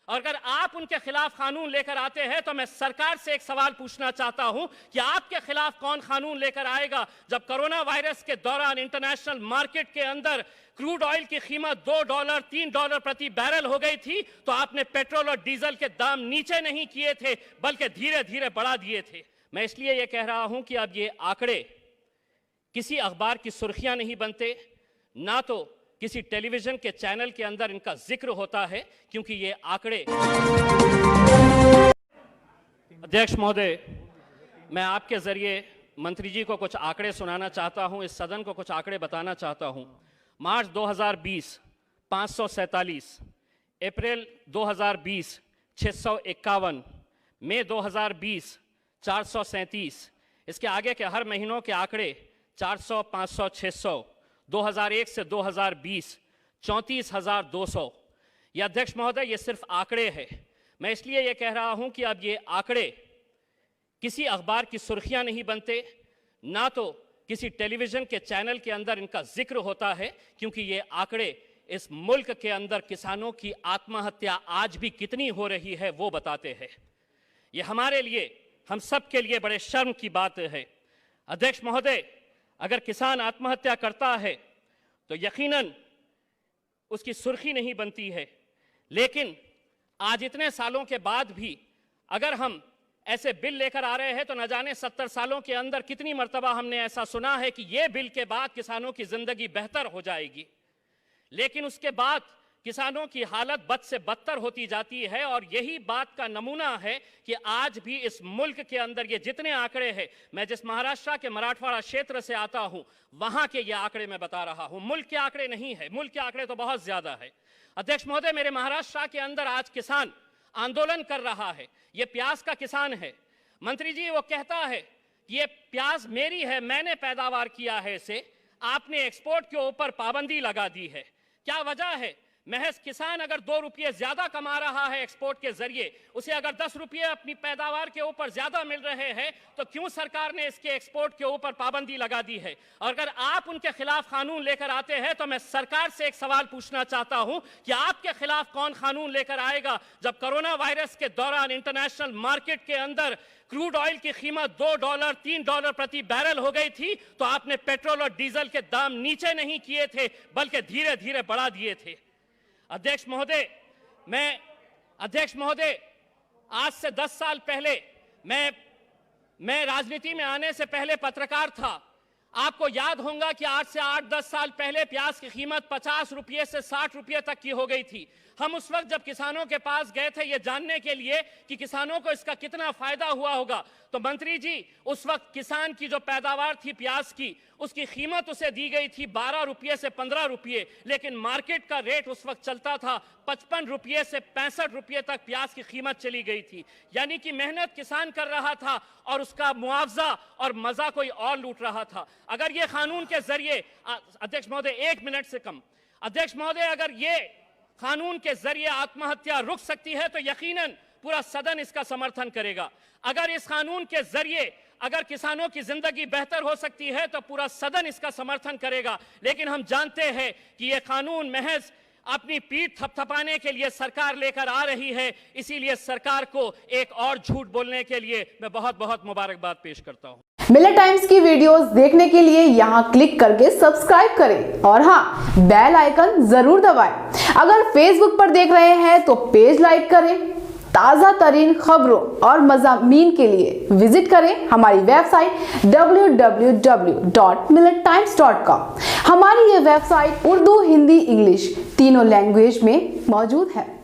और अगर आप उनके खिलाफ कानून लेकर आते हैं तो मैं सरकार से एक सवाल पूछना चाहता हूं कि आपके खिलाफ कौन कानून लेकर आएगा जब कोरोना वायरस के दौरान इंटरनेशनल मार्केट के अंदर क्रूड ऑयल की कीमत $2, $3 प्रति बैरल हो गई थी, तो आपने पेट्रोल और डीजल के दाम नीचे नहीं किए थे बल्कि धीरे धीरे बढ़ा दिए थे। मैं इसलिए यह कह रहा हूं कि अब ये आंकड़े किसी अखबार की सुर्खियां नहीं बनते, ना तो किसी टेलीविजन के चैनल के अंदर इनका जिक्र होता है, क्योंकि ये आंकड़े। अध्यक्ष महोदय, मैं आपके जरिए मंत्री जी को कुछ आंकड़े सुनाना चाहता हूं, इस सदन को कुछ आंकड़े बताना चाहता हूं। मार्च 2020 547, अप्रैल 2020 651, मई 2020 437, इसके आगे के हर महीनों के आंकड़े 400, 500, 600, 2001 से 2020 34,200। ये अध्यक्ष महोदय, ये सिर्फ आंकड़े हैं। मैं इसलिए ये कह रहा हूं कि अब ये आंकड़े किसी अखबार की सुर्खियां नहीं बनते, ना तो किसी टेलीविजन के चैनल के अंदर इनका जिक्र होता है, क्योंकि ये आंकड़े इस मुल्क के अंदर किसानों की आत्महत्या आज भी कितनी हो रही है वो बताते हैं। ये हमारे लिए, हम सब के लिए बड़े शर्म की बात है। अध्यक्ष महोदय, अगर किसान आत्महत्या करता है तो यकीनन उसकी सुर्खी नहीं बनती है, लेकिन आज इतने सालों के बाद भी अगर हम ऐसे बिल लेकर आ रहे हैं तो न जाने 70 सालों के अंदर कितनी मर्तबा हमने ऐसा सुना है कि ये बिल के बाद किसानों की जिंदगी बेहतर हो जाएगी, लेकिन उसके बाद किसानों की हालत बद से बदतर होती जाती है। और यही बात का नमूना है कि आज भी इस मुल्क के अंदर ये जितने आंकड़े हैं, मैं जिस महाराष्ट्र के मराठवाड़ा क्षेत्र से आता हूं वहां के ये आंकड़े मैं बता रहा हूं, मुल्क के आंकड़े नहीं है, मुल्क के आंकड़े तो बहुत ज्यादा है। अध्यक्ष महोदय, मेरे महाराष्ट्र के अंदर आज किसान आंदोलन कर रहा है, ये प्याज का किसान है। मंत्री जी, वो कहता है ये प्याज मेरी है, मैंने पैदावार किया है इसे, आपने एक्सपोर्ट के ऊपर पाबंदी लगा दी है। क्या वजह है? महज किसान अगर 2 रुपये ज्यादा कमा रहा है एक्सपोर्ट के जरिए, उसे अगर 10 रुपये अपनी पैदावार के ऊपर ज्यादा मिल रहे हैं, तो क्यों सरकार ने इसके एक्सपोर्ट के ऊपर पाबंदी लगा दी है? और अगर आप उनके खिलाफ कानून लेकर आते हैं तो मैं सरकार से एक सवाल पूछना चाहता हूं कि आपके खिलाफ कौन कानून लेकर आएगा जब कोरोना वायरस के दौरान इंटरनेशनल मार्केट के अंदर क्रूड ऑयल की कीमत $2, $3 प्रति बैरल हो गई थी, तो आपने पेट्रोल और डीजल के दाम नीचे नहीं किए थे बल्कि धीरे धीरे बढ़ा दिए थे। अध्यक्ष महोदय, आज से 10 साल पहले मैं राजनीति में आने से पहले पत्रकार था। आपको याद होगा कि आज से 8-10 साल पहले प्याज की कीमत 50 रुपये से 60 रुपये तक की हो गई थी। हम उस वक्त जब किसानों के पास गए थे ये जानने के लिए कि किसानों को इसका कितना फायदा हुआ होगा, तो मंत्री जी, उस वक्त किसान की जो पैदावार थी प्याज की, उसकी कीमत उसे दी गई थी 12 रुपये से 15 रुपये, लेकिन मार्केट का रेट उस वक्त चलता था 55 रुपये से 65 रुपये तक प्याज की कीमत चली गई थी। यानी कि मेहनत किसान कर रहा था और उसका मुआवजा और मजा कोई और लूट रहा था। अगर ये कानून के जरिए, अध्यक्ष महोदय 1 मिनट से कम, अध्यक्ष महोदय, अगर ये कानून के जरिए आत्महत्या रुक सकती है तो यकीनन पूरा सदन इसका समर्थन करेगा। अगर इस कानून के जरिए अगर किसानों की जिंदगी बेहतर हो सकती है तो पूरा सदन इसका समर्थन करेगा। लेकिन हम जानते हैं कि यह कानून महज अपनी पीठ थपथपाने के लिए सरकार लेकर आ रही है, इसीलिए सरकार को एक और झूठ बोलने के लिए मैं बहुत बहुत मुबारकबाद पेश करता हूं। मिलत टाइम्स की वीडियोस देखने के लिए यहां क्लिक करके सब्सक्राइब करें और हाँ, बेल आइकन जरूर दबाएं। अगर फेसबुक पर देख रहे हैं तो पेज लाइक करें। ताजा तरीन खबरों और मज़ामीन के लिए विजिट करें हमारी वेबसाइट www.millettimes.com। हमारी ये वेबसाइट उर्दू, हिंदी, इंग्लिश तीनों लैंग्वेज में मौजूद है।